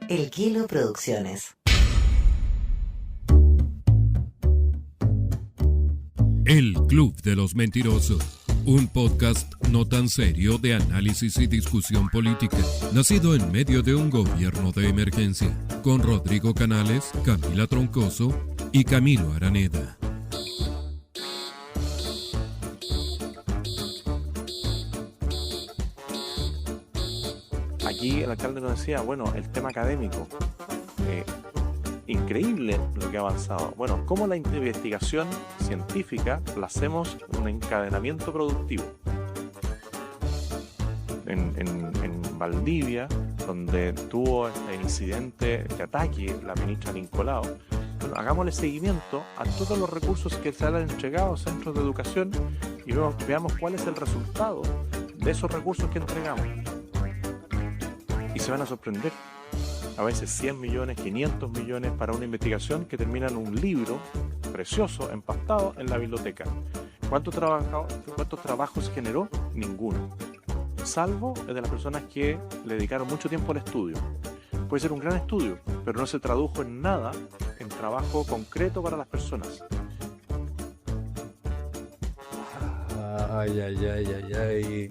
El Kilo Producciones. El Club de los Mentirosos, un podcast no tan serio de análisis y discusión política, nacido en medio de un gobierno de emergencia, con Rodrigo Canales, Camila Troncoso y Camilo Araneda. Aquí el alcalde nos decía, bueno, el tema académico, increíble lo que ha avanzado. Bueno, ¿cómo la investigación científica la hacemos un encadenamiento productivo? En Valdivia, donde tuvo el incidente de ataque la ministra Nicolao, bueno, hagámosle seguimiento a todos los recursos que se han entregado a centros de educación y veamos cuál es el resultado de esos recursos que entregamos. Y se van a sorprender. A veces 100 millones, 500 millones para una investigación que termina en un libro precioso, empastado en la biblioteca. ¿Cuántos trabajos generó? Ninguno. Salvo el de las personas que le dedicaron mucho tiempo al estudio. Puede ser un gran estudio, pero no se tradujo en nada en trabajo concreto para las personas. Ay.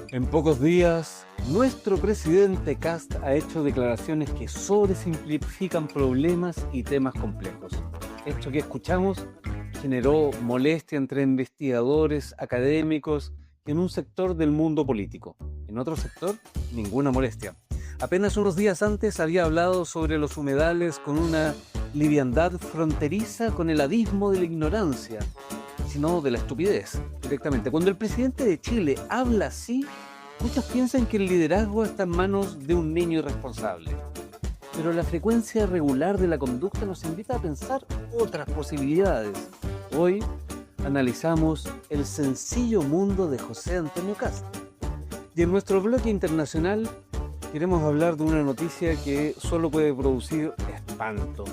En pocos días, nuestro presidente Kast ha hecho declaraciones que sobresimplifican problemas y temas complejos. Esto que escuchamos generó molestia entre investigadores, académicos y en un sector del mundo político. En otro sector, ninguna molestia. Apenas unos días antes había hablado sobre los humedales con una liviandad fronteriza con el abismo de la ignorancia, sino de la estupidez, directamente. Cuando el presidente de Chile habla así, muchos piensan que el liderazgo está en manos de un niño irresponsable. Pero la frecuencia regular de la conducta nos invita a pensar otras posibilidades. Hoy analizamos el sencillo mundo de José Antonio Kast. Y en nuestro bloque internacional queremos hablar de una noticia que solo puede producir espanto.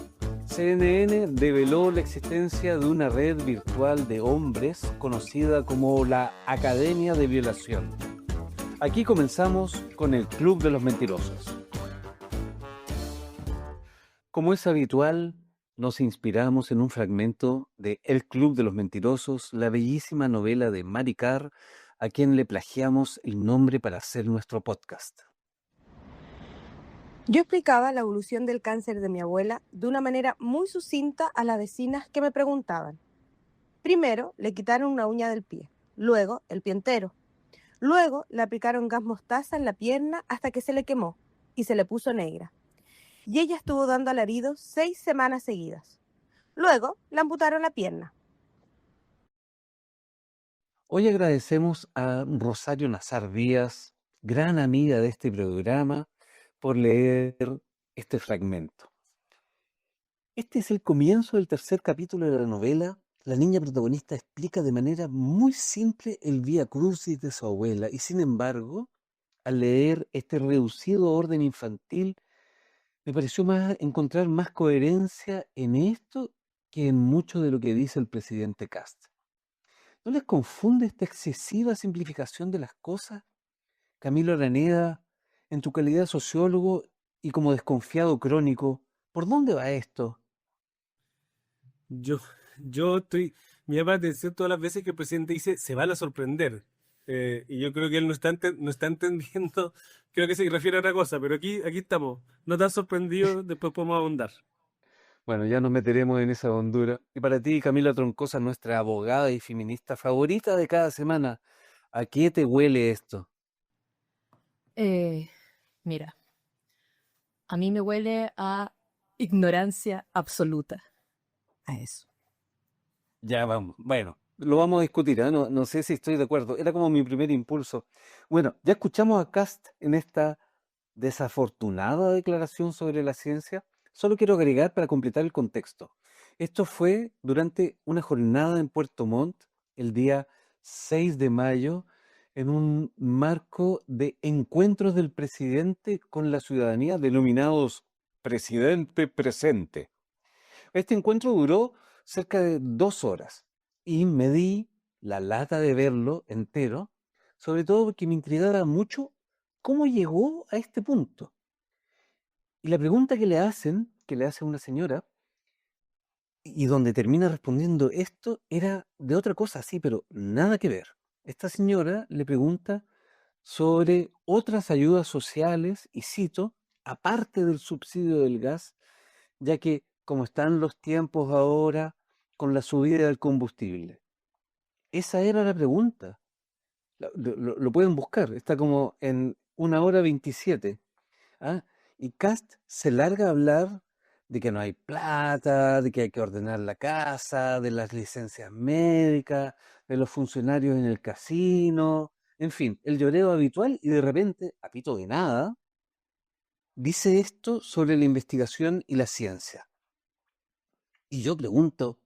CNN develó la existencia de una red virtual de hombres conocida como la Academia de Violación. Aquí comenzamos con el Club de los Mentirosos. Como es habitual, nos inspiramos en un fragmento de El Club de los Mentirosos, la bellísima novela de Mari Karr, a quien le plagiamos el nombre para hacer nuestro podcast. Yo explicaba la evolución del cáncer de mi abuela de una manera muy sucinta a las vecinas que me preguntaban. Primero le quitaron una uña del pie, luego el pie entero. Luego le aplicaron gas mostaza en la pierna hasta que se le quemó y se le puso negra. Y ella estuvo dando alaridos 6 semanas seguidas. Luego le amputaron la pierna. Hoy agradecemos a Rosario Nazar Díaz, gran amiga de este programa, por leer este fragmento. Este es el comienzo del tercer capítulo de la novela. La niña protagonista explica de manera muy simple el vía crucis de su abuela y sin embargo, al leer este reducido orden infantil, me pareció encontrar más coherencia en esto que en mucho de lo que dice el presidente Kast. ¿No les confunde esta excesiva simplificación de las cosas? Camilo Araneda, en tu calidad de sociólogo y como desconfiado crónico, ¿por dónde va esto? Yo estoy, me llama la atención todas las veces que el presidente dice se van a sorprender. Y yo creo que él no está entendiendo, creo que se refiere a otra cosa, pero aquí estamos, no tan sorprendidos, después podemos ahondar. Bueno, ya nos meteremos en esa hondura. Y para ti, Camila Troncosa, nuestra abogada y feminista favorita de cada semana, ¿a qué te huele esto? Mira, a mí me huele a ignorancia absoluta. A eso. Ya vamos, bueno, lo vamos a discutir, ¿eh? No sé si estoy de acuerdo, era como mi primer impulso. Bueno, ya escuchamos a Kast en esta desafortunada declaración sobre la ciencia. Solo quiero agregar para completar el contexto. Esto fue durante una jornada en Puerto Montt, el día 6 de mayo, en un marco de encuentros del presidente con la ciudadanía denominados Presidente Presente. Este encuentro duró cerca de 2 horas y me di la lata de verlo entero, sobre todo porque me intrigaba mucho cómo llegó a este punto. Y la pregunta que le hace una señora, y donde termina respondiendo esto, era de otra cosa, sí, pero nada que ver. Esta señora le pregunta sobre otras ayudas sociales, y cito, aparte del subsidio del gas, ya que como están los tiempos ahora con la subida del combustible. Esa era la pregunta. Lo pueden buscar, está como en 1 hora 27. ¿Ah? Y Cast se larga a hablar de que no hay plata, de que hay que ordenar la casa, de las licencias médicas, de los funcionarios en el casino, en fin, el lloreo habitual, y de repente, a pito de nada, dice esto sobre la investigación y la ciencia. Y yo pregunto,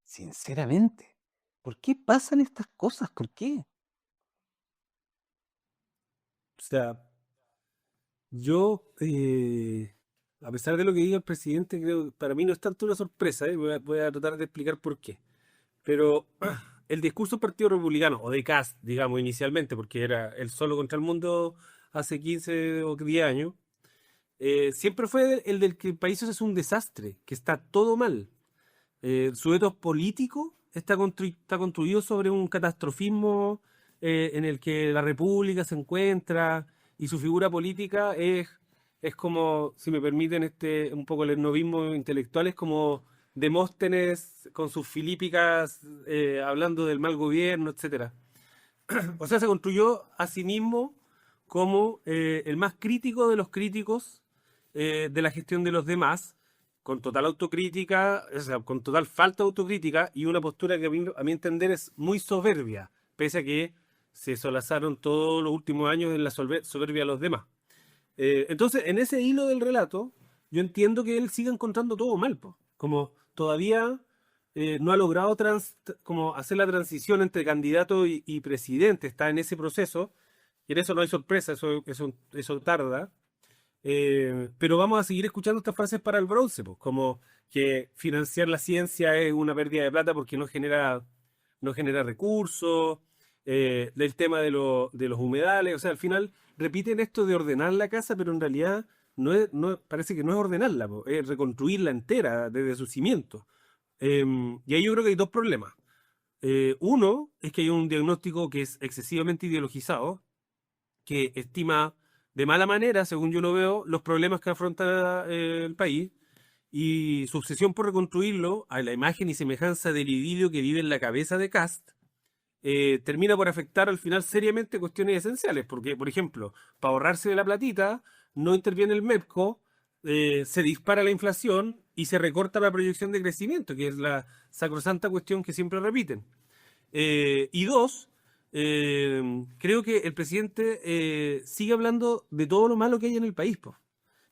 sinceramente, ¿por qué pasan estas cosas? ¿Por qué? O sea, yo, a pesar de lo que diga el presidente, creo que para mí no es tanto una sorpresa, ¿eh? Voy a tratar de explicar por qué. Pero el discurso del Partido Republicano, o de Kast, digamos, inicialmente, porque era el solo contra el mundo hace 15 o 10 años, siempre fue el del que el país es un desastre, que está todo mal. Su ethos político está construido sobre un catastrofismo en el que la República se encuentra, y su figura política es como, si me permiten un poco el esnovismo intelectual, es como Demóstenes con sus filípicas hablando del mal gobierno, etcétera. O sea, se construyó a sí mismo como el más crítico de los críticos de la gestión de los demás, con total autocrítica, o sea, con total falta de autocrítica, y una postura que a mi entender es muy soberbia, pese a que se solazaron todos los últimos años en la soberbia de los demás. Entonces, en ese hilo del relato, yo entiendo que él siga encontrando todo mal, po. Como todavía no ha logrado como hacer la transición entre candidato y presidente, está en ese proceso, y en eso no hay sorpresa, eso tarda. Pero vamos a seguir escuchando estas frases para el bronce, pues, como que financiar la ciencia es una pérdida de plata porque no genera recursos, del tema de los humedales, o sea, al final repiten esto de ordenar la casa, pero en realidad parece que no es ordenarla, po, es reconstruirla entera desde sus cimientos. Y ahí yo creo que hay dos problemas. Uno es que hay un diagnóstico que es excesivamente ideologizado, que estima de mala manera, según yo lo veo, los problemas que afronta el país, y su obsesión por reconstruirlo a la imagen y semejanza del idilio que vive en la cabeza de Kast termina por afectar al final seriamente cuestiones esenciales, porque, por ejemplo, para ahorrarse de la platita, no interviene el MEPCO, se dispara la inflación y se recorta la proyección de crecimiento, que es la sacrosanta cuestión que siempre repiten. Y dos, creo que el presidente sigue hablando de todo lo malo que hay en el país, po.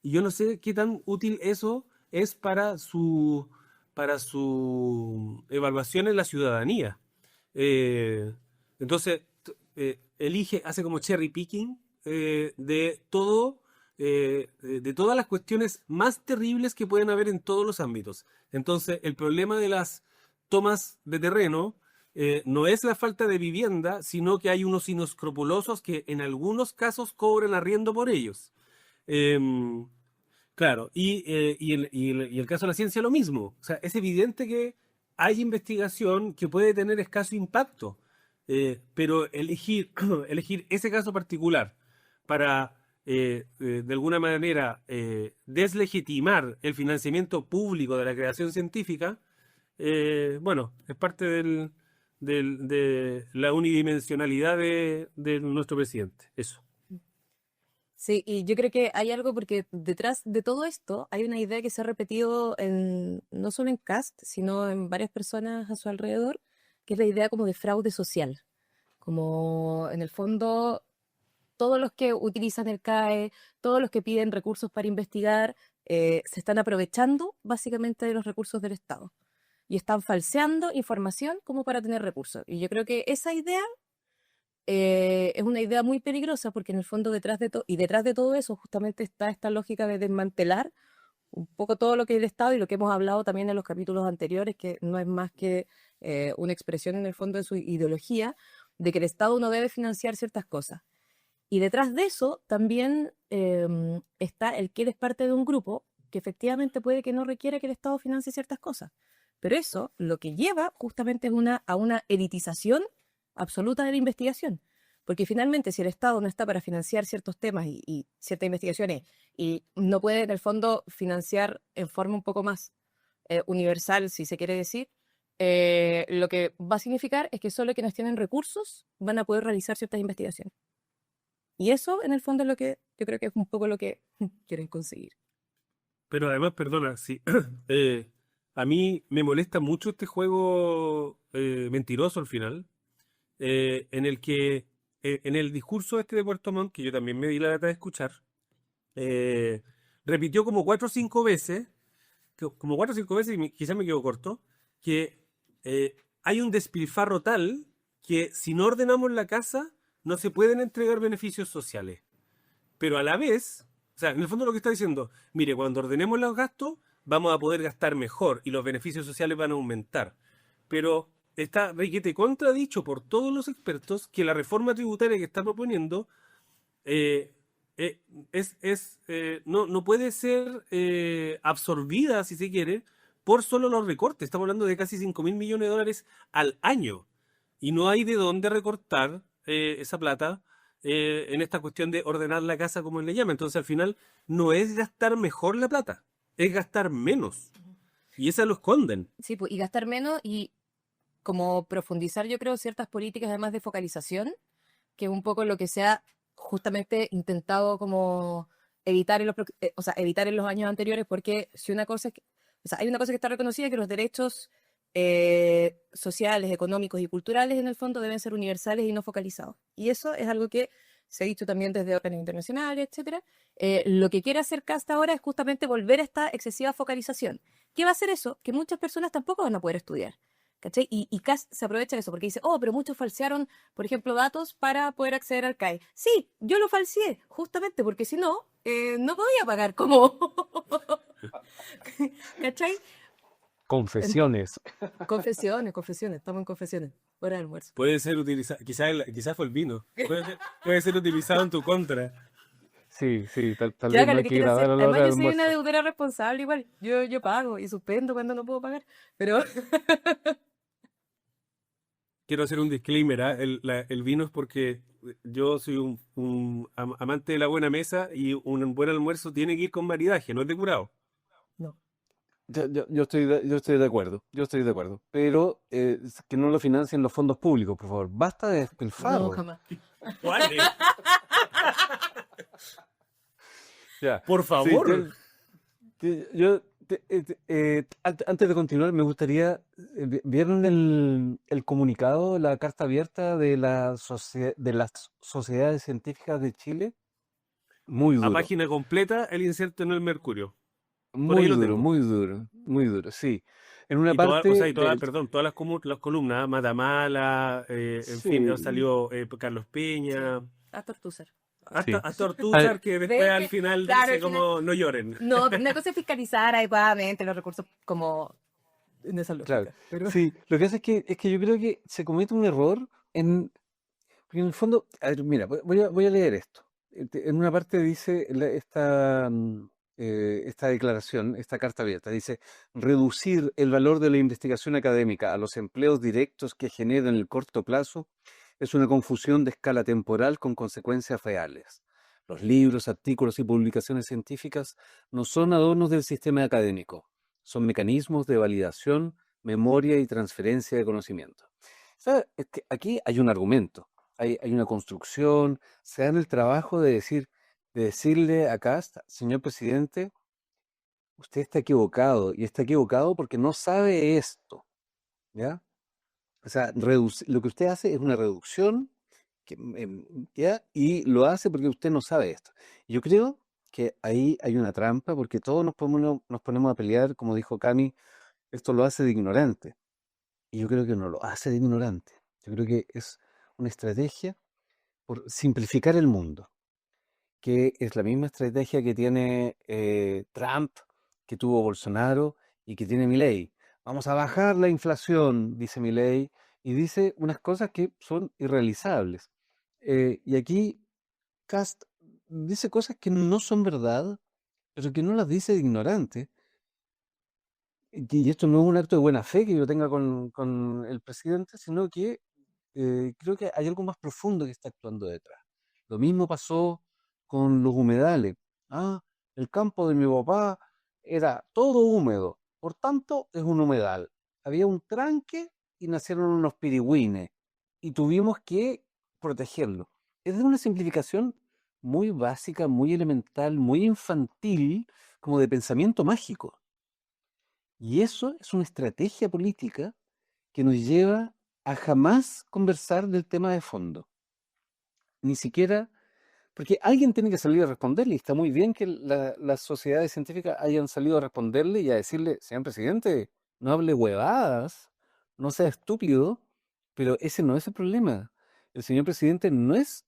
Y yo no sé qué tan útil eso es para su evaluación en la ciudadanía. Eh, entonces, hace como cherry picking de todas las cuestiones más terribles que pueden haber en todos los ámbitos. Entonces, el problema de las tomas de terreno no es la falta de vivienda, sino que hay unos inescrupulosos que en algunos casos cobran arriendo por ellos. Em, Claro, y el caso de la ciencia lo mismo. O sea, es evidente que hay investigación que puede tener escaso impacto, pero elegir ese caso particular para, de alguna manera, deslegitimar el financiamiento público de la creación científica, bueno, es parte de la unidimensionalidad de nuestro presidente. Eso. Sí, y yo creo que hay algo porque detrás de todo esto hay una idea que se ha repetido no solo en Kast, sino en varias personas a su alrededor, que es la idea como de fraude social. Como en el fondo, todos los que utilizan el CAE, todos los que piden recursos para investigar, se están aprovechando básicamente de los recursos del Estado. Y están falseando información como para tener recursos. Y yo creo que esa idea es una idea muy peligrosa porque en el fondo detrás de todo eso justamente está esta lógica de desmantelar un poco todo lo que es el Estado y lo que hemos hablado también en los capítulos anteriores, que no es más que una expresión en el fondo de su ideología, de que el Estado no debe financiar ciertas cosas. Y detrás de eso también está el que eres parte de un grupo que efectivamente puede que no requiera que el Estado financie ciertas cosas. Pero eso lo que lleva justamente es a una elitización absoluta de la investigación. Porque finalmente si el Estado no está para financiar ciertos temas y ciertas investigaciones y no puede en el fondo financiar en forma un poco más universal, si se quiere decir, lo que va a significar es que solo quienes tienen recursos van a poder realizar ciertas investigaciones. Y eso, en el fondo, es lo que yo creo que es un poco lo que quieren conseguir. Pero además, perdona, sí, a mí me molesta mucho este juego mentiroso al final, en el que, en el discurso este de Puerto Montt, que yo también me di la lata de escuchar, repitió como 4 o 5 veces, como 4 o 5 veces, y quizás me quedo corto, que hay un despilfarro tal que si no ordenamos la casa, no se pueden entregar beneficios sociales. Pero a la vez, o sea, en el fondo lo que está diciendo, mire, cuando ordenemos los gastos, vamos a poder gastar mejor y los beneficios sociales van a aumentar. Pero está requete contradicho por todos los expertos que la reforma tributaria que está proponiendo no puede ser absorbida, si se quiere, por solo los recortes. Estamos hablando de casi 5.000 millones de dólares al año. Y no hay de dónde recortar esa plata en esta cuestión de ordenar la casa, como él le llama. Entonces, al final, no es gastar mejor la plata, es gastar menos. Y esa lo esconden. Sí, pues, y gastar menos y como profundizar, yo creo, ciertas políticas además de focalización, que es un poco lo que se ha justamente intentado como evitar evitar en los años anteriores, porque si una cosa hay una cosa que está reconocida, que los derechos sociales, económicos y culturales en el fondo deben ser universales y no focalizados. Y eso es algo que se ha dicho también desde órdenes internacionales, etcétera. Lo que quiere hacer Kast ahora es justamente volver a esta excesiva focalización. ¿Qué va a hacer eso? Que muchas personas tampoco van a poder estudiar. ¿Cachai? Y Kast se aprovecha de eso porque dice, pero muchos falsearon, por ejemplo, datos para poder acceder al CAE. Sí, yo lo falseé, justamente porque si no, no podía pagar como... ¿Cachai? Confesiones. Confesiones, estamos en confesiones, hora de almuerzo. Puede ser utilizado, quizás fue el vino, puede ser utilizado en tu contra. Sí, tal Ya, vez haga no lo hay que que quiera grabar hacer. a la hora Además, del yo soy una almuerzo. deudora responsable igual. Yo pago y suspendo cuando no puedo pagar. Pero Quiero hacer un disclaimer, ¿ah? El vino es porque yo soy un amante de la buena mesa y un buen almuerzo tiene que ir con maridaje, no es de curado. no. Yo estoy de acuerdo, pero que no lo financien los fondos públicos, por favor. Basta de No, despilfarro. jamás. ¿Cuál? Ya. Por Sí, favor. antes de continuar, me gustaría, ¿vieron el comunicado, la carta abierta de de las sociedades científicas de Chile? Muy A duro, página completa, el inserto en el Mercurio. Por ahí lo tengo. muy duro, sí. En una parte, Perdón, todas las columnas, Matamala, en fin, sí, salió Carlos Sí. Peña, A Tortúzar. hasta, sí. hasta Ortúzar, que después Ve al que- final claro, dice al final- como no lloren. No, una cosa es fiscalizar adecuadamente los recursos como en esa Claro, lógica. Pero sí. Lo que hace es que yo creo que se comete un error porque en el fondo, a ver, mira, voy a leer esto. En una parte dice esta declaración, esta carta abierta, dice, reducir el valor de la investigación académica a los empleos directos que genera en el corto plazo es una confusión de escala temporal con consecuencias reales. Los libros, artículos y publicaciones científicas no son adornos del sistema académico, son mecanismos de validación, memoria y transferencia de conocimiento. ¿Sabe? Es que aquí hay un argumento, hay una construcción, se dan el trabajo de decirle a Kast, señor presidente, usted está equivocado, y está equivocado porque no sabe esto, ¿ya? O sea, lo que usted hace es una reducción, ¿ya? Y lo hace porque usted no sabe esto. Yo creo que ahí hay una trampa porque todos nos ponemos a pelear, como dijo Cami, esto lo hace de ignorante. Y yo creo que no lo hace de ignorante. Yo creo que es una estrategia por simplificar el mundo, que es la misma estrategia que tiene Trump, que tuvo Bolsonaro y que tiene Milei. Vamos a bajar la inflación, dice Milei, y dice unas cosas que son irrealizables. Y aquí Kast dice cosas que no son verdad, pero que no las dice de ignorante. Y esto no es un acto de buena fe que yo tenga con el presidente, sino que creo que hay algo más profundo que está actuando detrás. Lo mismo pasó con los humedales. Ah, el campo de mi papá era todo húmedo, por tanto es un humedal. Había un tranque y nacieron unos pirigüines y tuvimos que protegerlo. Es de una simplificación muy básica, muy elemental, muy infantil, como de pensamiento mágico. Y eso es una estrategia política que nos lleva a jamás conversar del tema de fondo. Ni siquiera, porque alguien tiene que salir a responderle, y está muy bien que las sociedades científicas hayan salido a responderle y a decirle, señor presidente, no hable huevadas, no sea estúpido, pero ese no es el problema. El señor presidente no es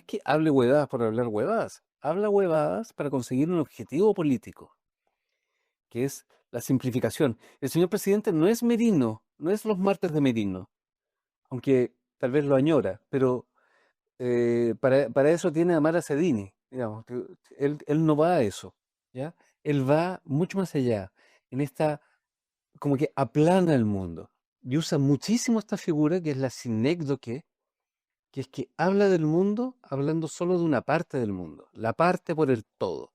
que hable huevadas por hablar huevadas, habla huevadas para conseguir un objetivo político, que es la simplificación. El señor presidente no es Merino, no es los martes de Merino, aunque tal vez lo añora, pero para eso tiene a Mara Sedini, digamos, que él no va a eso, ¿ya? Él va mucho más allá, en esta, como que aplana el mundo, y usa muchísimo esta figura que es la sinécdoque, que es que habla del mundo hablando solo de una parte del mundo, la parte por el todo,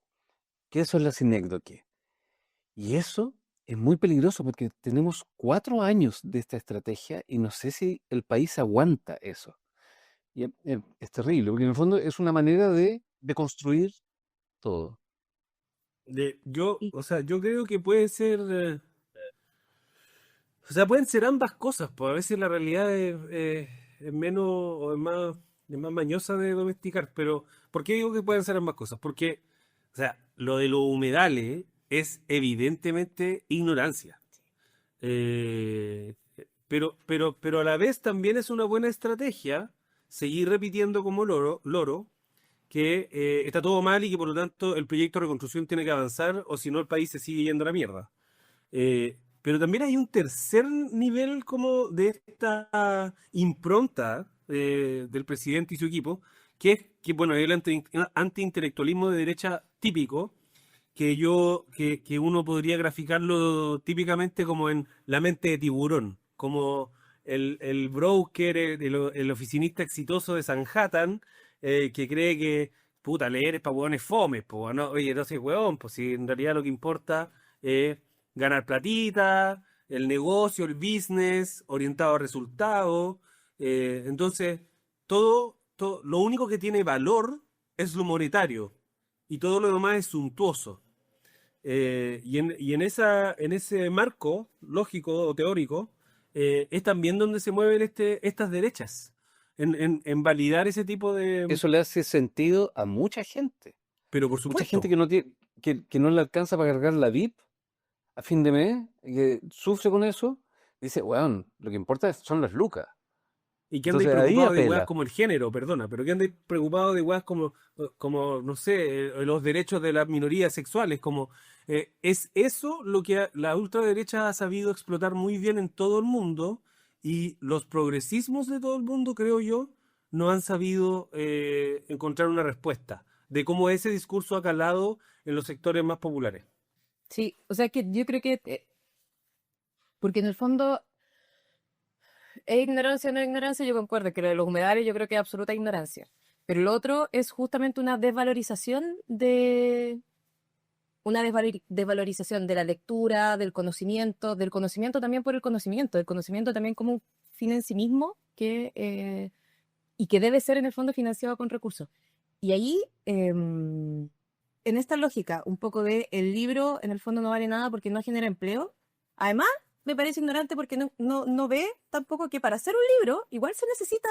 que eso es la sinécdoque. Y eso es muy peligroso porque tenemos 4 años de esta estrategia y no sé si el país aguanta eso. Y es terrible, porque en el fondo es una manera de construir todo. Y O sea, yo creo que puede ser, o sea, pueden ser ambas cosas, pues a veces la realidad es menos o es más mañosa de domesticar, pero ¿por qué digo que pueden ser ambas cosas? Porque, o sea, lo de los humedales es evidentemente ignorancia. Eh, pero a la vez también es una buena estrategia seguir repitiendo como loro que está todo mal y que por lo tanto el proyecto de reconstrucción tiene que avanzar o si no el país se sigue yendo a la mierda. Pero también hay un tercer nivel como de esta impronta del presidente y su equipo, que es que, bueno, el antiintelectualismo de derecha típico, que uno podría graficarlo típicamente como en la mente de tiburón, como el broker, el oficinista exitoso de Sanhattan, que cree que, puta, leer es para hueones fomes, pues, ¿no? Oye, no sé, hueón, pues si en realidad lo que importa es ganar platita, el negocio, el business, orientado a resultados. Entonces, lo único que tiene valor es lo monetario y todo lo demás es suntuoso. En ese marco lógico o teórico es también donde se mueven estas derechas, en validar ese tipo de... Eso le hace sentido a mucha gente. Pero por Mucha gente supuesto. que no tiene, que no le alcanza para cargar la VIP a fin de mes, que sufre con eso, dice, weón, lo que importa son las lucas. Y que andáis Entonces ahí preocupados de weas apela. como el género, perdona, pero que andáis preocupados de weas como no sé, los derechos de las minorías sexuales, como es eso lo que la ultraderecha ha sabido explotar muy bien en todo el mundo y los progresismos de todo el mundo, creo yo, no han sabido encontrar una respuesta de cómo ese discurso ha calado en los sectores más populares. sí, o sea que yo creo que, porque en el fondo es ignorancia o no ignorancia, yo concuerdo que lo de los humedales yo creo que es absoluta ignorancia. Pero lo otro es justamente una desvalorización desvalorización de la lectura, del conocimiento también por el conocimiento, del conocimiento también como un fin en sí mismo y que debe ser en el fondo financiado con recursos. Y ahí, en esta lógica, un poco de el libro en el fondo no vale nada porque no genera empleo, además me parece ignorante porque no ve tampoco que para hacer un libro igual se necesita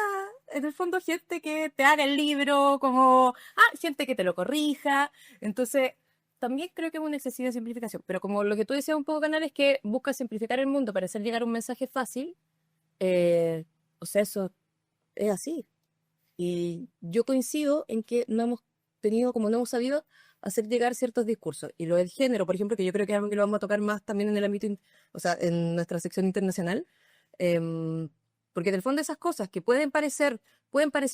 en el fondo gente que te haga el libro, como gente que te lo corrija. Entonces, también creo que es una excesiva simplificación, pero como lo que tú decías un poco, Canal, es que busca simplificar el mundo para hacer llegar un mensaje fácil, o sea, eso es así. Y yo coincido en que no hemos tenido, como no hemos sabido, hacer llegar ciertos discursos. Y lo del género, por ejemplo, que yo creo que es algo que lo vamos a tocar más también en el ámbito, o sea, en nuestra sección internacional, em, Porque en el fondo esas cosas que pueden parecer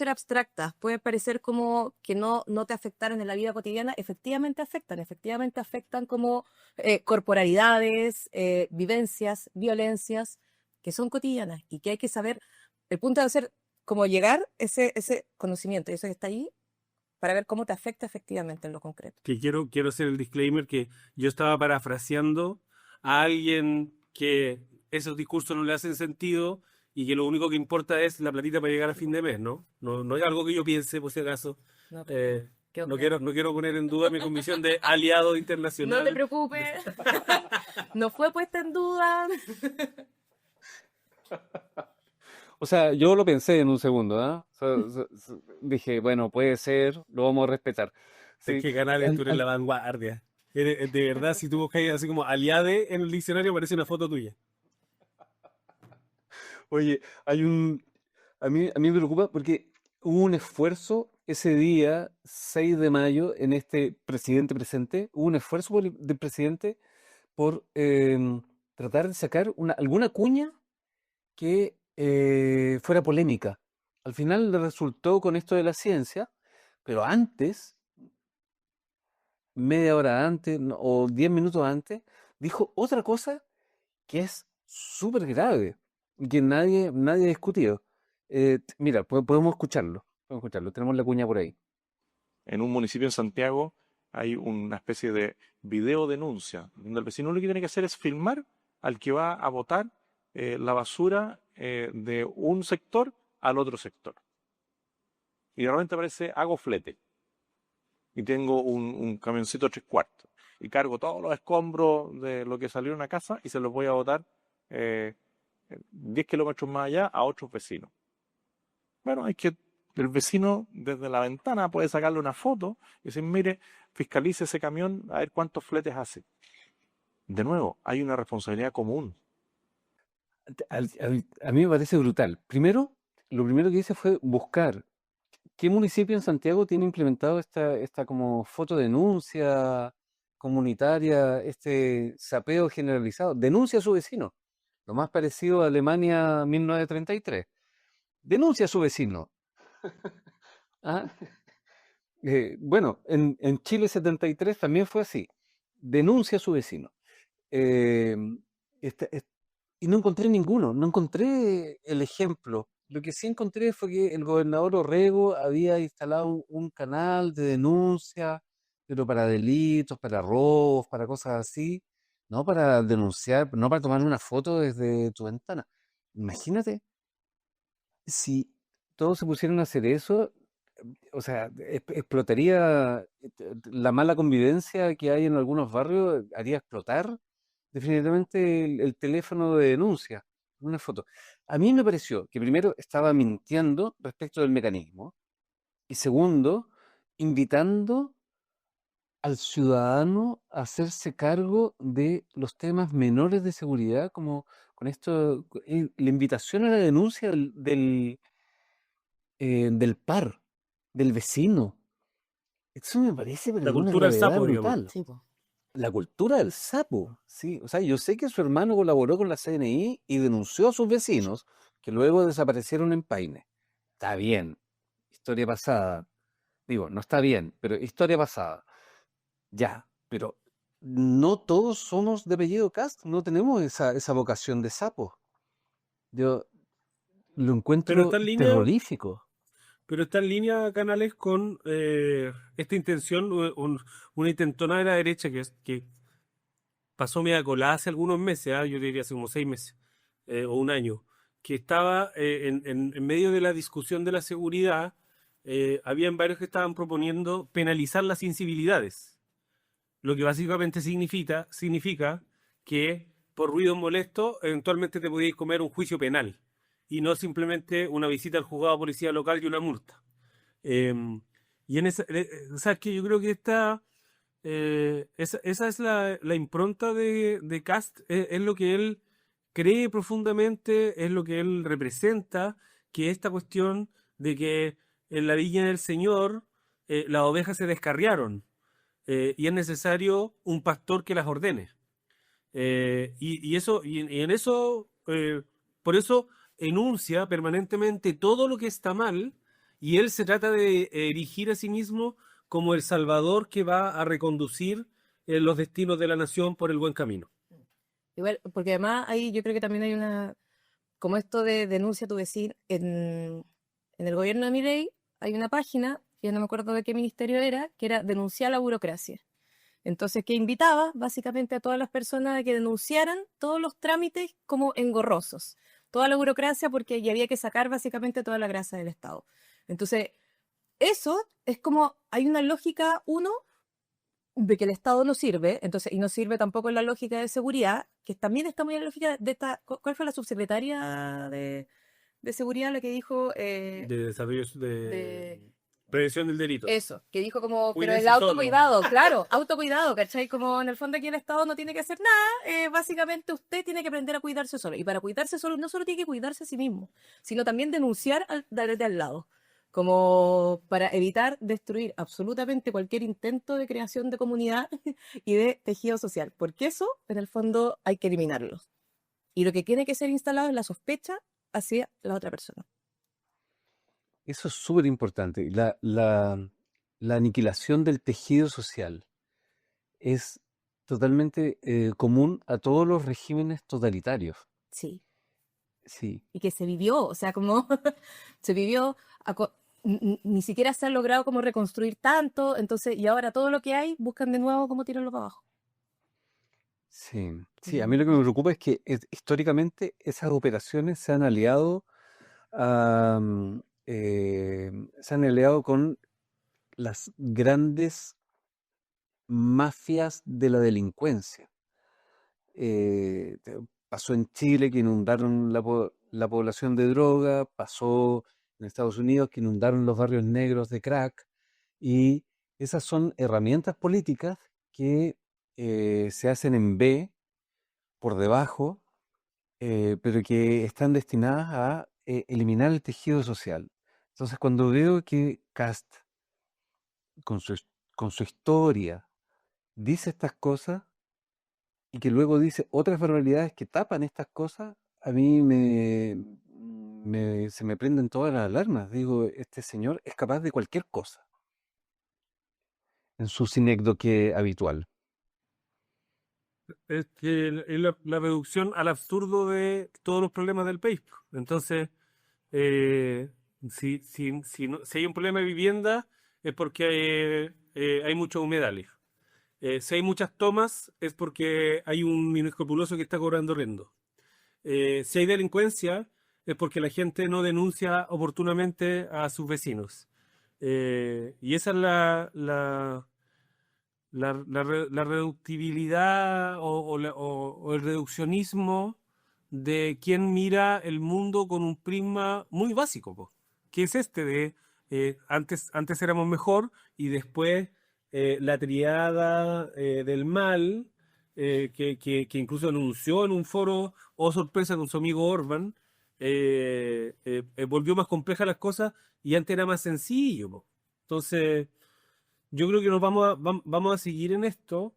abstractas, pueden parecer como que no te afectaron en la vida cotidiana, efectivamente afectan como corporalidades, vivencias, violencias, que son cotidianas y que hay que saber, el punto de ser como llegar ese conocimiento, eso que está ahí, para ver cómo te afecta efectivamente en lo concreto. Que quiero hacer el disclaimer que yo estaba parafraseando a alguien que esos discursos no le hacen sentido y que lo único que importa es la platita para llegar a fin de mes, ¿no? No es algo que yo piense, por si acaso. No, No quiero poner en duda mi convicción de aliado internacional. no te preocupes, no fue puesta en duda. O sea, yo lo pensé en un segundo, ¿ah? Dije, bueno, puede ser, lo vamos a respetar. ¿En Sí. qué canales tú eres la vanguardia? De verdad, si tú buscas así como aliade en el diccionario, aparece una foto tuya. Oye, a mí me preocupa porque hubo un esfuerzo ese día, 6 de mayo, en este presidente presente, hubo un esfuerzo del presidente por tratar de sacar alguna cuña que fuera polémica. Al final le resultó con esto de la ciencia, pero antes, media hora antes o 10 minutos antes, dijo otra cosa que es súper grave y que nadie ha discutido. Mira, podemos escucharlo. Tenemos la cuña por ahí. En un municipio en Santiago hay una especie de video denuncia, donde el vecino lo que tiene que hacer es filmar al que va a botar la basura de un sector al otro sector. Y de repente aparece, hago flete. Y tengo un camioncito 3/4. Y cargo todos los escombros de lo que salió en una casa y se los voy a botar 10 kilómetros más allá a otros vecinos. Bueno, el vecino desde la ventana puede sacarle una foto y decir, mire, fiscalice ese camión a ver cuántos fletes hace. De nuevo, hay una responsabilidad común. A mí me parece brutal. Lo primero que hice fue buscar qué municipio en Santiago tiene implementado esta como fotodenuncia comunitaria, este sapeo generalizado. Denuncia a su vecino. Lo más parecido a Alemania 1933. Denuncia a su vecino. Ah, bueno, en Chile 73 también fue así. Denuncia a su vecino. Eh, y no encontré ninguno, no encontré el ejemplo. Lo que sí encontré fue que el gobernador Orrego había instalado un canal de denuncia, pero para delitos, para robos, para cosas así, no para denunciar, no para tomar una foto desde tu ventana. Imagínate si todos se pusieran a hacer eso, o sea, explotaría la mala convivencia que hay en algunos barrios, haría explotar definitivamente el teléfono de denuncia, una foto. A mí me pareció que primero estaba mintiendo respecto del mecanismo y segundo, invitando al ciudadano a hacerse cargo de los temas menores de seguridad, como con esto, la invitación a la denuncia del par, del vecino. Eso me parece pero La de una cultura del gravedad sapo, digamos. brutal. Sí, po. La cultura del sapo, sí. O sea, yo sé que su hermano colaboró con la CNI y denunció a sus vecinos que luego desaparecieron en Paine. Está bien, historia pasada. Digo, no está bien, pero historia pasada. Ya, pero no todos somos de apellido Cast, no tenemos esa vocación de sapo. Yo lo Pero encuentro está en línea, terrorífico. Canales, con esta intención, una intentona de la derecha que pasó media colada hace algunos meses, yo diría hace como 6 meses o un año, que estaba en medio de la discusión de la seguridad, habían varios que estaban proponiendo penalizar las incivilidades, lo que básicamente significa que por ruido molesto eventualmente te podías comer un juicio penal y no simplemente una visita al juzgado de policía local y una multa. Y en esa, ¿sabes qué? Yo creo que esa es la impronta de Kast, es lo que él cree profundamente, es lo que él representa, que esta cuestión de que en la viña del Señor las ovejas se descarriaron y es necesario un pastor que las ordene. Y en eso, por eso enuncia permanentemente todo lo que está mal y él se trata de erigir a sí mismo como el salvador que va a reconducir los destinos de la nación por el buen camino. Igual, porque además ahí yo creo que también hay una, como esto de denuncia a tu vecino, en el gobierno de Milei hay una página, que no me acuerdo de qué ministerio era, que era denunciar la burocracia. Entonces, que invitaba básicamente a todas las personas a que denunciaran todos los trámites como engorrosos, toda la burocracia, porque ya había que sacar básicamente toda la grasa del Estado. Entonces, eso es como, hay una lógica, uno, de que el Estado no sirve, entonces, y no sirve tampoco en la lógica de seguridad, que también está muy en la lógica de esta, ¿cuál fue la subsecretaria de seguridad la que dijo? De desarrollo de De prevención del delito. eso, que dijo como, pero Cuídense el autocuidado, claro, autocuidado, ¿cachai? Como en el fondo aquí el Estado no tiene que hacer nada, básicamente usted tiene que aprender a cuidarse solo, y para cuidarse solo no solo tiene que cuidarse a sí mismo, sino también denunciar al de al lado, como para evitar destruir absolutamente cualquier intento de creación de comunidad y de tejido social, porque eso, en el fondo, hay que eliminarlo. Y lo que tiene que ser instalado es la sospecha hacia la otra persona. Eso es súper importante. La aniquilación del tejido social es totalmente común a todos los regímenes totalitarios. Sí. Sí, Y que se vivió, o sea, como se vivió, ni siquiera se ha logrado como reconstruir tanto, entonces, y ahora todo lo que hay, buscan de nuevo cómo tirarlo para abajo. sí, sí. A mí lo que me preocupa es que históricamente esas operaciones se han aliado con las grandes mafias de la delincuencia. Pasó en Chile que inundaron la población de droga, pasó en Estados Unidos que inundaron los barrios negros de crack, y esas son herramientas políticas que se hacen en B, por debajo, pero que están destinadas a eliminar el tejido social. Entonces, cuando veo que Cast, con su, con su historia, dice estas cosas, y que luego dice otras barbaridades que tapan estas cosas, a mí se me prenden todas las alarmas. Digo, este señor es capaz de cualquier cosa en su sinécdoque habitual. Es que es la reducción al absurdo de todos los problemas del país. Entonces, si hay un problema de vivienda, es porque hay muchos humedales. Si hay muchas tomas, es porque hay un inescrupuloso que está cobrando rendo. Si hay delincuencia, es porque la gente no denuncia oportunamente a sus vecinos. Y esa es la reductibilidad o el reduccionismo de quien mira el mundo con un prisma muy básico, po, que es este de antes éramos mejor y después la triada del mal, que incluso anunció en un foro, oh sorpresa, con su amigo Orban, volvió más complejas las cosas y antes era más sencillo, po. Entonces, yo creo que vamos a seguir en esto.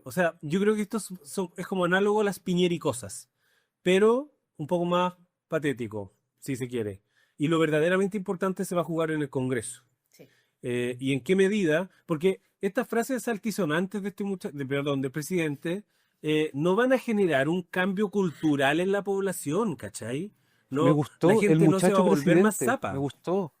O sea, yo creo que esto es como análogo a las piñericosas, pero un poco más patético, si se quiere. Y lo verdaderamente importante se va a jugar en el Congreso. Sí. ¿Y en qué medida? Porque estas frases altisonantes de del presidente no van a generar un cambio cultural en la población, ¿cachai? Me No, la gustó el gente no se va a muchacho volver más presidente, zapa. me gustó.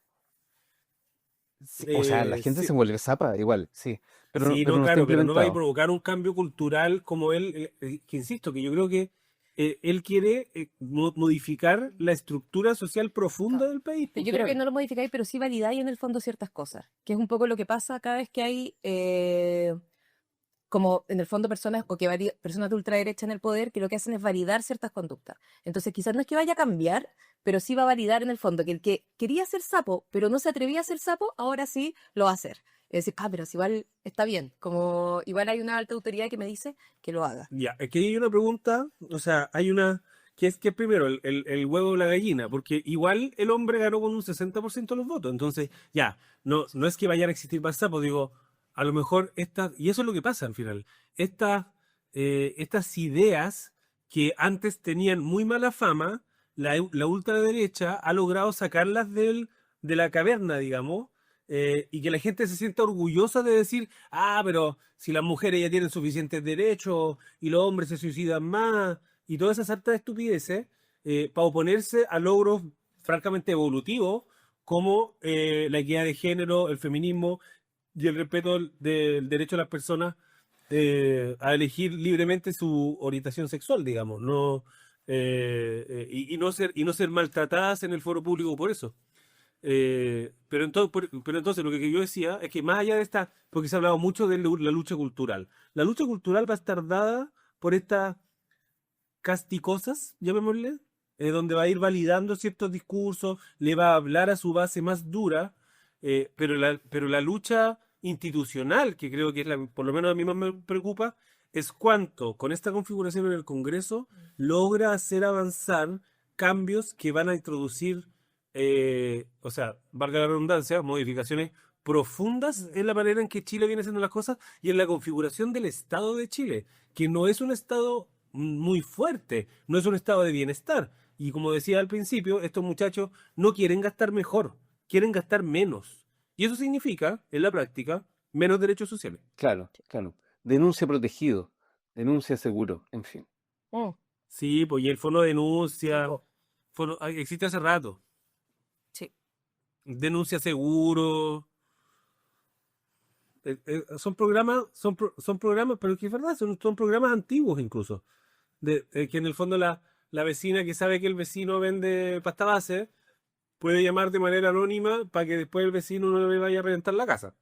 Sí, o sea, la gente Sí, se vuelve zapa, igual, sí, sí, pero no, no está claro, pero no va a implementado. provocar un cambio cultural como él, que insisto, que yo creo que él quiere modificar la estructura social profunda del país. Yo creo que no lo modificáis, pero sí validáis en el fondo ciertas cosas, que es un poco lo que pasa cada vez que hay, como en el fondo personas o que personas de ultraderecha en el poder que lo que hacen es validar ciertas conductas. Entonces quizás no es que vaya a cambiar, pero sí va a validar en el fondo que el que quería ser sapo, pero no se atrevía a ser sapo, ahora sí lo va a hacer. Es decir, pero si igual está bien, como igual hay una alta autoridad que me dice que lo haga. Ya, es que hay una pregunta, o sea, hay una, que es primero el huevo o la gallina, porque igual el hombre ganó con un 60% de los votos, entonces ya, no es que vayan a existir más sapos, digo, a lo mejor y eso es lo que pasa al final, estas ideas que antes tenían muy mala fama, la ultraderecha ha logrado sacarlas de la caverna, digamos, y que la gente se sienta orgullosa de decir, pero si las mujeres ya tienen suficientes derechos y los hombres se suicidan más, y todas esas hartas estupideces, para oponerse a logros francamente evolutivos, como la equidad de género, el feminismo y el respeto del derecho de las personas a elegir libremente su orientación sexual, digamos, no y no ser maltratadas en el foro público por eso. Pero entonces lo que yo decía es que más allá de esta, porque se ha hablado mucho de la lucha cultural, la lucha cultural va a estar dada por estas casticosas, llamémosle, donde va a ir validando ciertos discursos, le va a hablar a su base más dura, pero la lucha institucional, que creo que es por lo menos a mí más me preocupa, es cuánto con esta configuración en el Congreso logra hacer avanzar cambios que van a introducir, o sea, valga la redundancia, modificaciones profundas en la manera en que Chile viene haciendo las cosas y en la configuración del Estado de Chile, que no es un Estado muy fuerte, no es un estado de bienestar. Y como decía al principio, estos muchachos no quieren gastar mejor, quieren gastar menos. Y eso significa, en la práctica, menos derechos sociales. Claro, claro. Denuncia protegido, denuncia seguro, en fin. Mm. Sí, pues y el fondo de denuncia existe hace rato. Sí. Denuncia seguro. Son programas, son programas, pero que es verdad, son programas antiguos incluso. Que en el fondo la vecina que sabe que el vecino vende pasta base puede llamar de manera anónima para que después el vecino no le vaya a reventar la casa.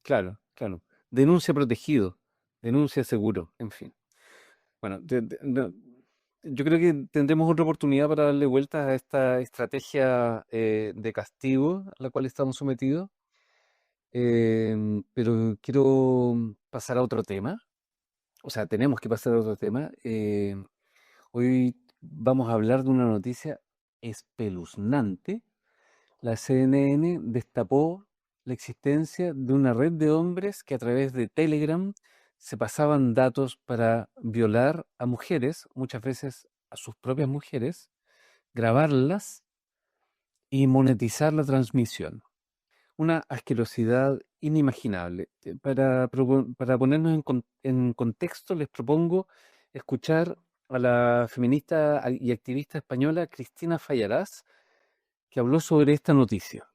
Claro, claro. Denuncia protegido, denuncia seguro, en fin. Bueno, no, yo creo que tendremos otra oportunidad para darle vuelta a esta estrategia de castigo a la cual estamos sometidos. Pero quiero pasar a otro tema. O sea, tenemos que pasar a otro tema. Hoy vamos a hablar de una noticia espeluznante. La CNN destapó la existencia de una red de hombres que a través de Telegram se pasaban datos para violar a mujeres, muchas veces a sus propias mujeres, grabarlas y monetizar la transmisión. Una asquerosidad inimaginable. Para ponernos en contexto, les propongo escuchar a la feminista y activista española Cristina Fallarás, que habló sobre esta noticia.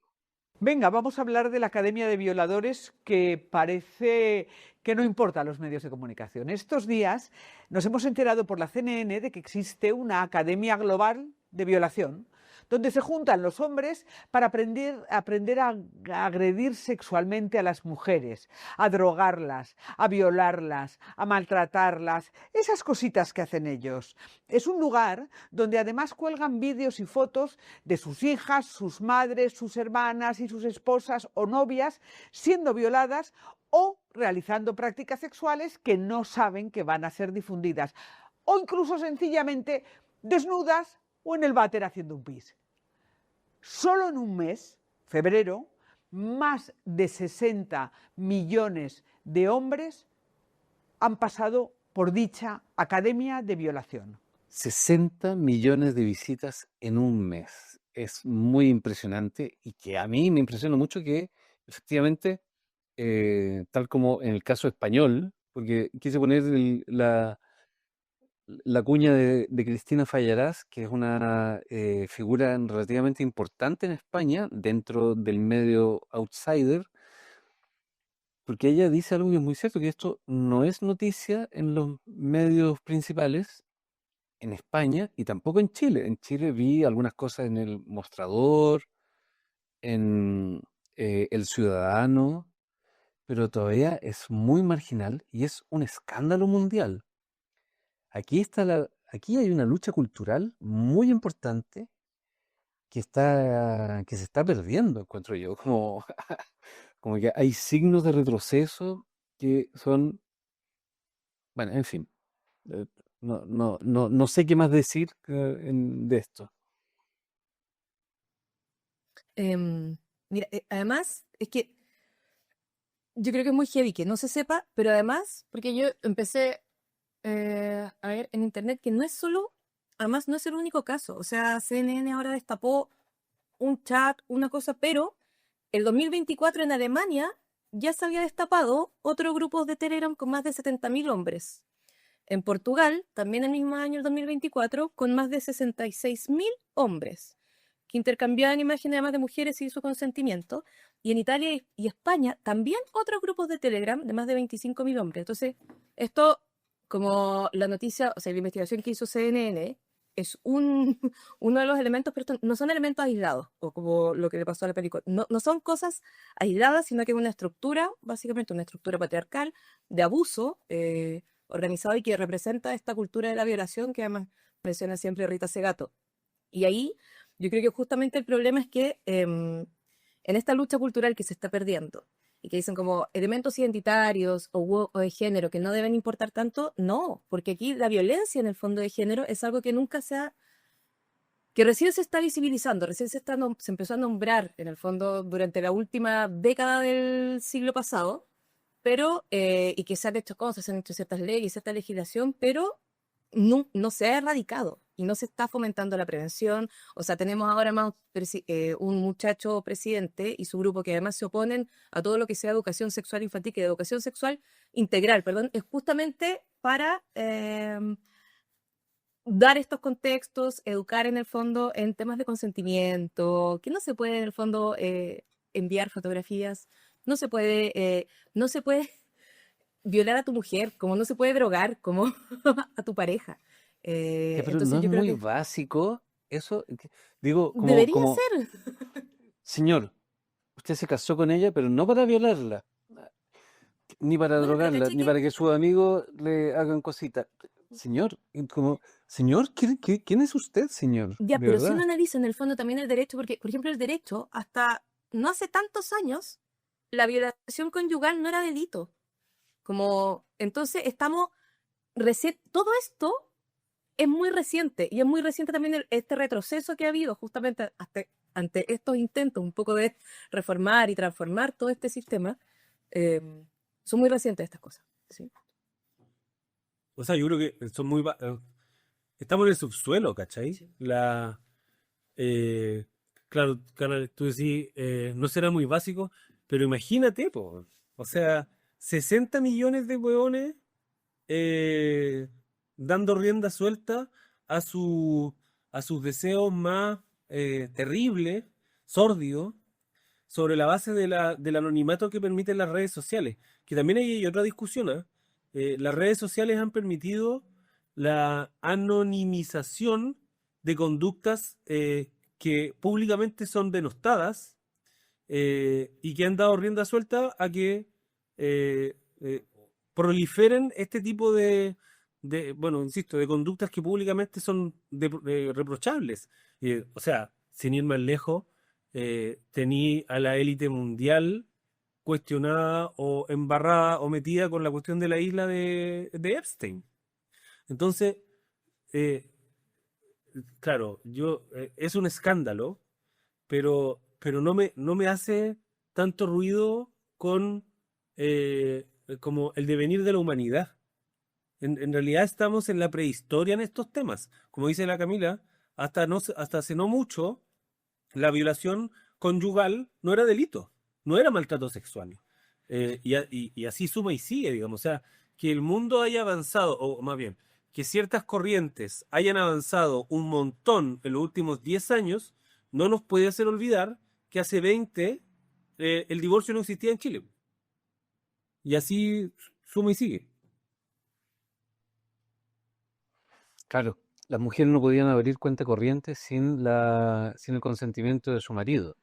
Venga, vamos a hablar de la Academia de Violadores, que parece que no importa a los medios de comunicación. Estos días nos hemos enterado por la CNN de que existe una Academia Global de Violación, donde se juntan los hombres para aprender a agredir sexualmente a las mujeres, a drogarlas, a violarlas, a maltratarlas, esas cositas que hacen ellos. Es un lugar donde además cuelgan vídeos y fotos de sus hijas, sus madres, sus hermanas y sus esposas o novias siendo violadas o realizando prácticas sexuales que no saben que van a ser difundidas, o incluso sencillamente desnudas o en el váter haciendo un pis. Solo en un mes, febrero, más de 60 millones de hombres han pasado por dicha Academia de Violación. 60 millones de visitas en un mes. Es muy impresionante y que a mí me impresiona mucho que efectivamente, tal como en el caso español, porque quise poner la cuña de Cristina Fallarás, que es una figura relativamente importante en España, dentro del medio outsider, porque ella dice algo que es muy cierto, que esto no es noticia en los medios principales en España y tampoco en Chile. En Chile vi algunas cosas en El Mostrador, en El Ciudadano, pero todavía es muy marginal y es un escándalo mundial. Aquí hay una lucha cultural muy importante que se está perdiendo, encuentro yo, como que hay signos de retroceso que son, bueno, en fin, no sé qué más decir de esto. Mira, además, es que yo creo que es muy heavy que no se sepa, pero además, porque yo empecé a ver, en internet, que no es solo, además no es el único caso. O sea, CNN ahora destapó un chat, una cosa, pero el 2024 en Alemania ya se había destapado otro grupo de Telegram con más de 70.000 hombres. En Portugal, también el mismo año, el 2024, con más de 66.000 hombres que intercambiaban imágenes además de mujeres sin su consentimiento. Y en Italia y España también otros grupos de Telegram de más de 25.000 hombres. Entonces, esto, como la noticia, o sea, la investigación que hizo CNN, es uno de los elementos, pero no son elementos aislados, o como lo que le pasó a la película. No son cosas aisladas, sino que es una estructura, básicamente una estructura patriarcal de abuso organizado y que representa esta cultura de la violación que además menciona siempre Rita Segato. Y ahí yo creo que justamente el problema es que en esta lucha cultural que se está perdiendo y que dicen como elementos identitarios o de género que no deben importar tanto, no, porque aquí la violencia en el fondo de género es algo que nunca que recién se está visibilizando, recién se empezó a nombrar en el fondo durante la última década del siglo pasado, pero, y que se han hecho cosas, se han hecho ciertas leyes, cierta legislación, pero no se ha erradicado y no se está fomentando la prevención. O sea, tenemos ahora más un muchacho presidente y su grupo que además se oponen a todo lo que sea educación sexual infantil, que educación sexual integral, perdón, es justamente para dar estos contextos, educar en el fondo en temas de consentimiento, que no se puede en el fondo enviar fotografías, no se puede violar a tu mujer, como no se puede drogar como a tu pareja. Pero Entonces no es yo creo muy que básico eso. Digo, debería como, ser. señor, usted se casó con ella, pero no para violarla, ni para Bueno, pero drogarla, caché ni que para que sus amigos le hagan cositas. Señor, y como, señor, ¿quién es usted, señor? ya, De pero si uno verdad. analiza en el fondo también el derecho, porque, por ejemplo, el derecho, hasta no hace tantos años, la violación conyugal no era delito. Como, entonces estamos recién, todo esto es muy reciente, y es muy reciente también este retroceso que ha habido justamente ante estos intentos un poco de reformar y transformar todo este sistema. eh, Son muy recientes estas cosas. ¿Sí? O sea, yo creo que estamos en el subsuelo, ¿cachai? Sí. Claro, tú decís, no será muy básico, pero imagínate, po, o sea, 60 millones de hueones eh, dando rienda suelta a, a sus deseos más terribles, sórdidos, sobre la base del anonimato que permiten las redes sociales. Que también hay otra discusión, ¿ah? Las redes sociales han permitido la anonimización de conductas que públicamente son denostadas y que han dado rienda suelta a que eh, eh, proliferen este tipo bueno, insisto, de conductas que públicamente son reprochables. O sea, sin ir más lejos, tení a la élite mundial cuestionada o embarrada o metida con la cuestión de la isla de Epstein. Entonces, eh, claro, es un escándalo, pero no me hace tanto ruido con como el devenir de la humanidad. En realidad estamos en la prehistoria en estos temas. Como dice la Camila, hasta hace no mucho, la violación conyugal no era delito, no era maltrato sexual. Y así suma y sigue, digamos. O sea, que el mundo haya avanzado, o más bien, que ciertas corrientes hayan avanzado un montón en los últimos 10 años, no nos puede hacer olvidar que hace 20 el divorcio no existía en Chile. Y así suma y sigue. Claro, las mujeres no podían abrir cuenta corriente sin el consentimiento de su marido.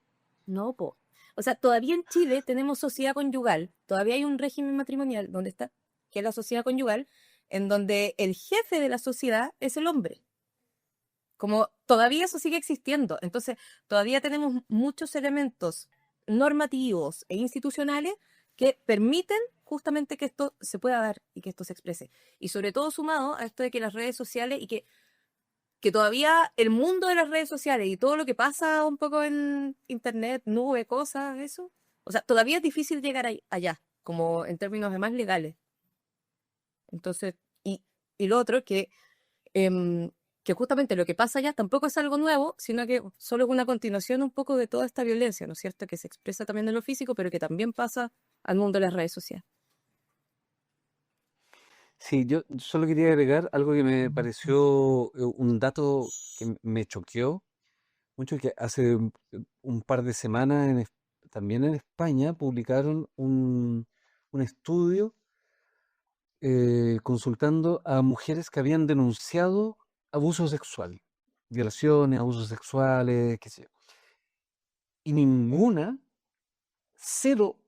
No, po. O sea, todavía en Chile tenemos sociedad conyugal, todavía hay un régimen matrimonial donde está, que es la sociedad conyugal, en donde el jefe de la sociedad es el hombre. Como todavía eso sigue existiendo. Entonces, todavía tenemos muchos elementos normativos e institucionales que permiten justamente que esto se pueda dar y que esto se exprese. Y sobre todo sumado a esto de que las redes sociales y que todavía el mundo de las redes sociales y todo lo que pasa un poco en internet, nube, cosas, eso, o sea, todavía es difícil llegar allá, como en términos de más legales. Entonces, Y lo otro, que justamente lo que pasa allá tampoco es algo nuevo, sino que solo es una continuación un poco de toda esta violencia, ¿no es cierto? Que se expresa también en lo físico, pero que también pasa al mundo de las redes sociales. Sí, yo solo quería agregar algo que me pareció un dato que me choqueó mucho, que hace un par de semanas también en España publicaron un estudio consultando a mujeres que habían denunciado abuso sexual, violaciones, abusos sexuales, qué sé yo. Y ninguna, cero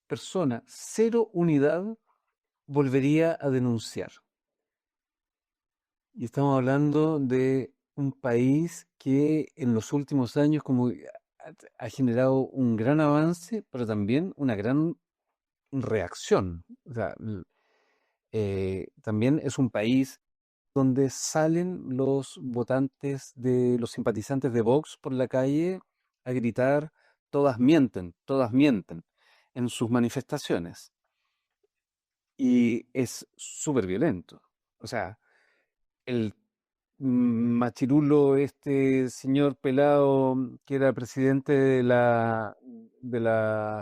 persona, cero unidad volvería a denunciar. Y estamos hablando de un país que en los últimos años como que ha generado un gran avance, pero también una gran reacción. O sea, también es un país donde salen los votantes de los simpatizantes de Vox por la calle a gritar todas mienten en sus manifestaciones. Y es súper violento. O sea, el machirulo, este señor pelado que era presidente de la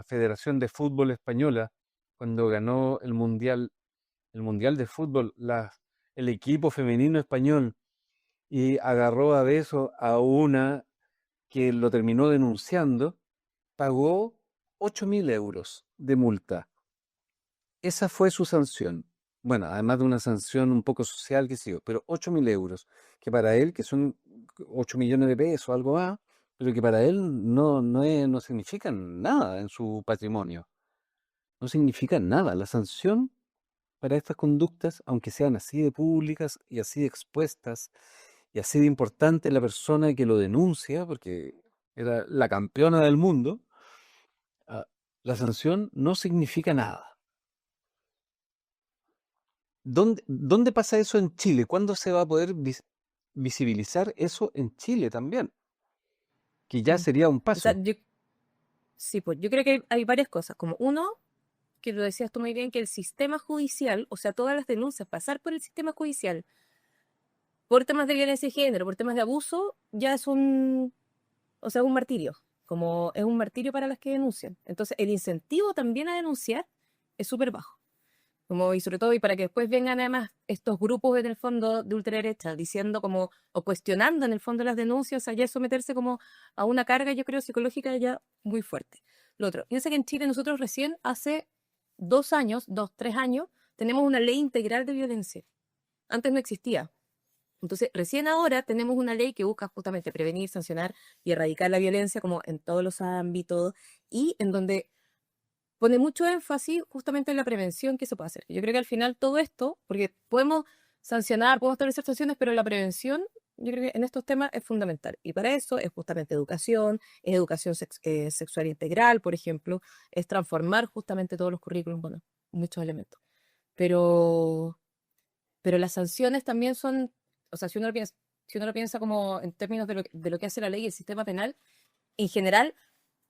Federación de Fútbol Española, cuando ganó el mundial de fútbol, el equipo femenino español, y agarró a beso a una que lo terminó denunciando, pagó 8.000 euros de multa. Esa fue su sanción. Bueno, además de una sanción un poco social, qué sé yo, pero 8.000 euros, que para él, que son 8 millones de pesos, algo más, pero que para él no significan nada en su patrimonio. No significan nada. La sanción para estas conductas, aunque sean así de públicas y así de expuestas y así de importante la persona que lo denuncia, porque era la campeona del mundo, la sanción no significa nada. ¿Dónde pasa eso en Chile? ¿Cuándo se va a poder visibilizar eso en Chile también? Que ya Mm. sería un O sea, paso. sí, pues yo creo que hay varias cosas. Como uno, que lo decías tú muy bien, que el sistema judicial, o sea, todas las denuncias, pasar por el sistema judicial por temas de violencia de género, por temas de abuso, ya es o sea, un martirio. Como es un martirio para las que denuncian. Entonces, el incentivo también a denunciar es súper bajo. Como, y sobre todo, y para que después vengan además estos grupos en el fondo de ultraderecha diciendo como, o cuestionando en el fondo las denuncias, o sea, ya es someterse como a una carga, yo creo, psicológica ya muy fuerte. Lo otro, piensa que en Chile nosotros recién hace 2 años, 3 años, tenemos una ley integral de violencia. Antes no existía. Entonces, recién ahora tenemos una ley que busca justamente prevenir, sancionar y erradicar la violencia como en todos los ámbitos y en donde pone mucho énfasis justamente en la prevención que se puede hacer. Yo creo que al final todo esto, porque podemos sancionar, podemos establecer sanciones, pero la prevención, yo creo que en estos temas es fundamental. Y para eso es justamente educación, es educación sexual integral, por ejemplo, es transformar justamente todos los currículums, bueno, muchos elementos. Pero, pero las sanciones también son, o sea, si uno lo piensa como en términos de lo que hace la ley y el sistema penal, en general,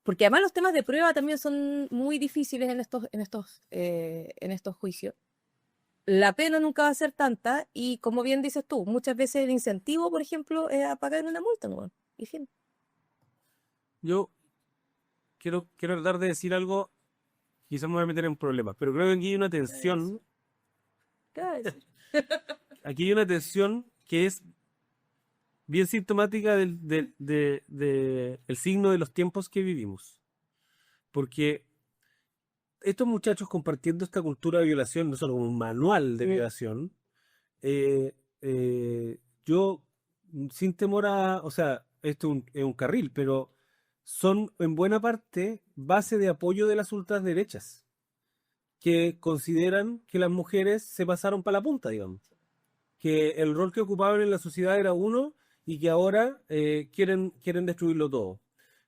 porque además los temas de prueba también son muy difíciles en estos juicios. La pena nunca va a ser tanta y como bien dices tú, muchas veces el incentivo, por ejemplo, es a pagar una multa, ¿no? Y fin. Yo quiero tratar de decir algo, quizás me voy a meter en problemas, pero creo que aquí hay una tensión, ¿Qué vas a decir? aquí hay una tensión que es bien sintomática el signo de los tiempos que vivimos. Porque estos muchachos compartiendo esta cultura de violación, no solo como un manual de violación, eh, yo, sin temor a, o sea, esto es un carril, pero son en buena parte base de apoyo de las ultraderechas, que consideran que las mujeres se pasaron para la punta, digamos. Que el rol que ocupaban en la sociedad era uno y que ahora quieren destruirlo todo.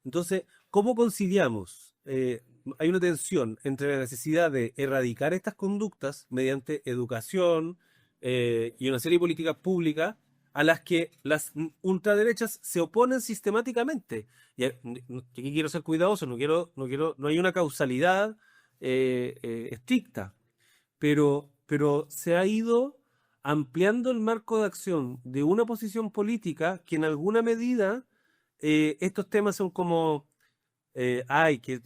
Entonces, ¿cómo conciliamos? Hay una tensión entre la necesidad de erradicar estas conductas mediante educación y una serie de políticas públicas a las que las ultraderechas se oponen sistemáticamente. Y aquí quiero ser cuidadoso, no hay una causalidad estricta, pero se ha ido ampliando el marco de acción de una posición política que en alguna medida estos temas son como, que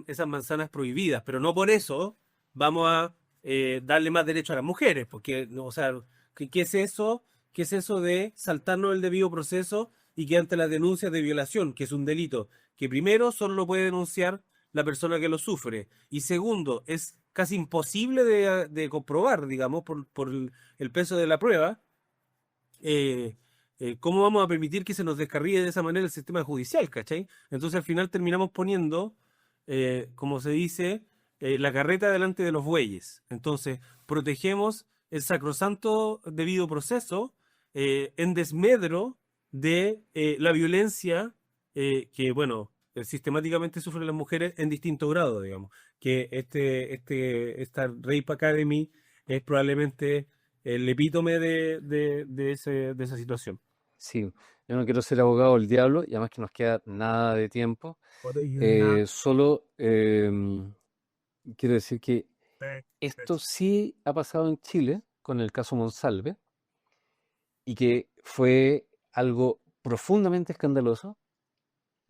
esas manzanas prohibidas, pero no por eso vamos a darle más derecho a las mujeres, porque, o sea, ¿qué es eso? ¿Qué es eso de saltarnos el debido proceso y que ante las denuncias de violación, que es un delito, que primero solo lo puede denunciar la persona que lo sufre, y segundo, es casi imposible de comprobar, digamos, por el peso de la prueba, ¿cómo vamos a permitir que se nos descarríe de esa manera el sistema judicial, ¿cachai? Entonces al final terminamos poniendo, como se dice, la carreta delante de los bueyes. Entonces protegemos el sacrosanto debido proceso en desmedro de la violencia que, bueno, sistemáticamente sufren las mujeres en distinto grado, digamos. Que esta Rape Academy es probablemente el epítome de esa situación. Sí, yo no quiero ser abogado del diablo y además que nos queda nada de tiempo. Solo quiero decir que esto sí ha pasado en Chile con el caso Monsalve y que fue algo profundamente escandaloso,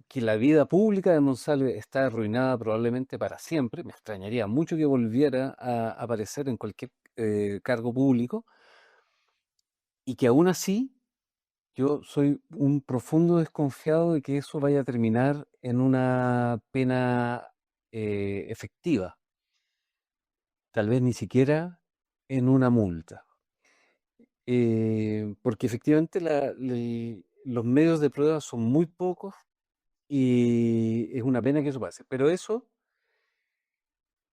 que la vida pública de Monsalve está arruinada probablemente para siempre. Me extrañaría mucho que volviera a aparecer en cualquier cargo público y que aún así yo soy un profundo desconfiado de que eso vaya a terminar en una pena efectiva. Tal vez ni siquiera en una multa. Porque efectivamente los medios de prueba son muy pocos y es una pena que eso pase. Pero eso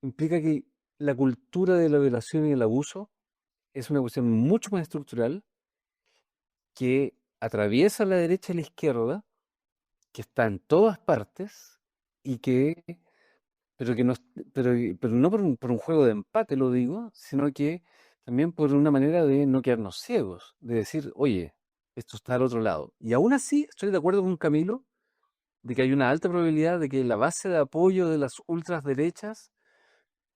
implica que la cultura de la violación y el abuso es una cuestión mucho más estructural que atraviesa la derecha y la izquierda, que está en todas partes y pero no por un juego de empate, lo digo, sino que también por una manera de no quedarnos ciegos, de decir, oye, esto está al otro lado. Y aún así estoy de acuerdo con Camilo de que hay una alta probabilidad de que la base de apoyo de las ultraderechas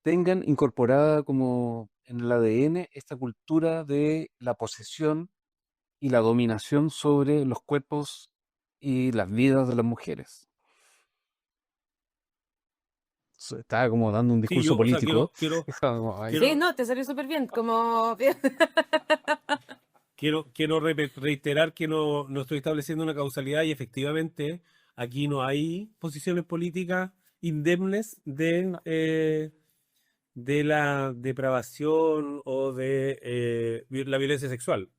tengan incorporada como en el ADN esta cultura de la posesión y la dominación sobre los cuerpos y las vidas de las mujeres. Estaba como dando un discurso político. Sí, no, te salió súper bien. Quiero reiterar que no estoy estableciendo una causalidad y efectivamente aquí no hay posiciones políticas indemnes de la depravación o de la violencia sexual.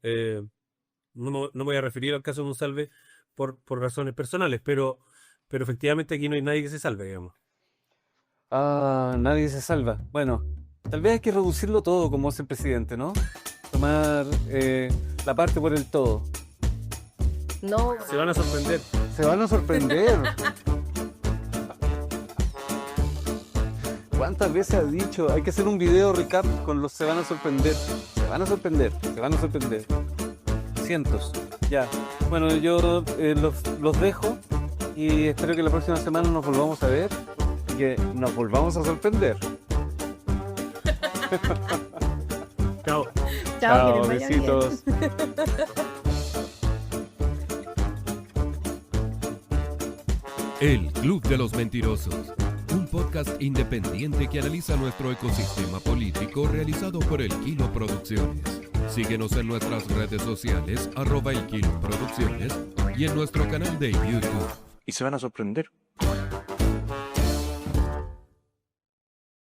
No me voy a referir al caso de Monsalve por razones personales, pero efectivamente aquí no hay nadie que se salve, digamos. Nadie se salva. Bueno, tal vez hay que reducirlo todo, como hace el presidente, ¿no? Tomar la parte por el todo. No. Se van a sorprender. Se van a sorprender. ¿Cuántas veces ha dicho? Hay que hacer un video recap con los se van a sorprender. Se van a sorprender. Se van a sorprender. Cientos. Ya. Bueno, yo los dejo y espero que la próxima semana nos volvamos a ver y que nos volvamos a sorprender. Chao. Chao, besitos. El Club de los Mentirosos, un podcast independiente que analiza nuestro ecosistema político realizado por El Kilo Producciones. Síguenos en nuestras redes sociales @elkiloproducciones y en nuestro canal de YouTube. Y se van a sorprender